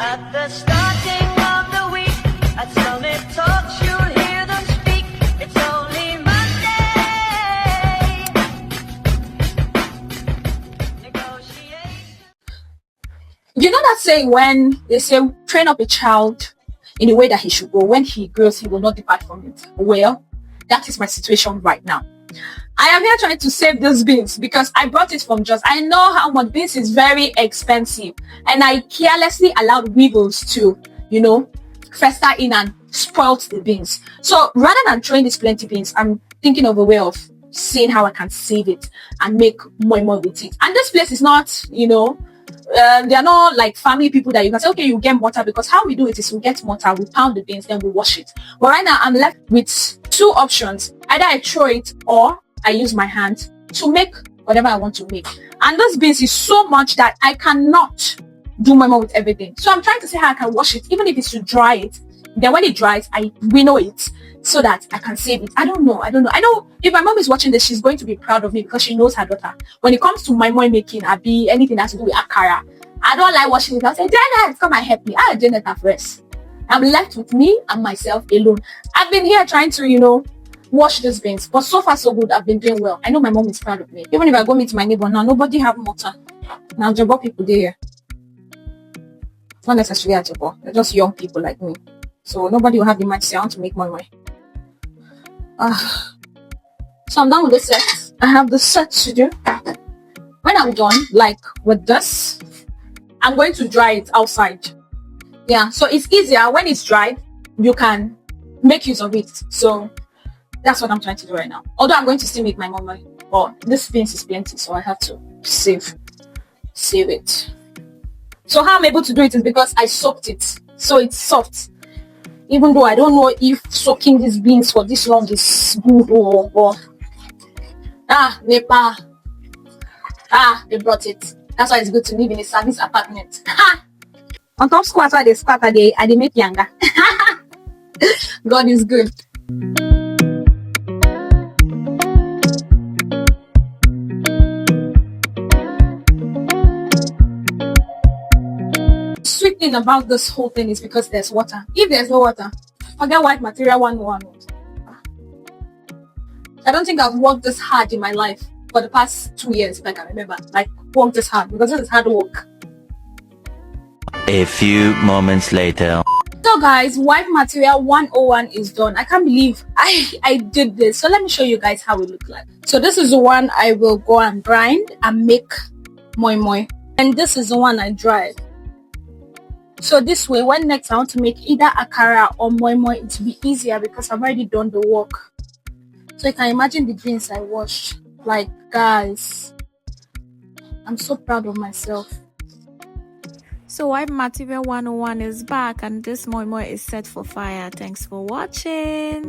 At the starting of the week, at Summit Talks, you'll hear them speak. It's only Monday. Negotiation. You know that saying when they say train up a child in the way that he should go, when he grows, he will not depart from it. Well, that is my situation right now. I am here trying to save these beans because I brought it from Just. I know how much beans is very expensive, and I carelessly allowed weevils to, fester in and spoil the beans. So rather than throwing these plenty beans, I'm thinking of a way of seeing how I can save it and make moimoi with it. And this place is not, they are not like family people that you can say, okay, you get mortar, because how we do it is we get mortar, we pound the beans, then we wash it. But right now I'm left with two options. Either I throw it or I use my hand to make whatever I want to make. And this beans is so much that I cannot do moimoi with everything. So I'm trying to see how I can wash it, even if it's to dry it. Then when it dries, I winnow it so that I can save it. I don't know. I know if my mom is watching this, she's going to be proud of me because she knows her daughter. When it comes to moimoi making, Abi, anything that has to do with akara, I don't like washing it. I'll say, Janet, come and help me. Janet at first. I'm left with me and myself alone. I've been here trying to, wash these beans, but so far so good. I've been doing well. I know my mom is proud of me. Even if I go meet my neighbor now, nobody have mortar. Now Jabo people there. Not necessarily at Jabo. They're just young people like me. So nobody will have the mind to say I want to make moimoi. So I'm done with the set. I have the set to do. When I'm done, like with this, I'm going to dry it outside. Yeah, so it's easier when it's dried. You can make use of it. So that's what I'm trying to do right now. Although I'm going to still make my moimoi, but this beans is plenty, so I have to save it. So how I'm able to do it is because I soaked it, so it's soft. Even though I don't know if soaking these beans for this long is good or Nepa. They brought it. That's why it's good to live in a service apartment. On top squat, why they squat, they make younger. God is good. Sweet thing about this whole thing is because there's water. If there's no water, forget white material 101. I don't think I've worked this hard in my life for the past 2 years, if I can remember. Like, worked this hard, because this is hard work. A few moments later. So guys, white material 101 is done. I can't believe I did this. So let me show you guys how it looks like. So this is the one I will go and grind and make moimoi. And this is the one I dried. So this way, when next I want to make either akara or moimoi, it will be easier because I've already done the work. So you can imagine the beans I washed. Like, guys, I'm so proud of myself. So White Material 101 is back and this moimoi is set for fire. Thanks for watching.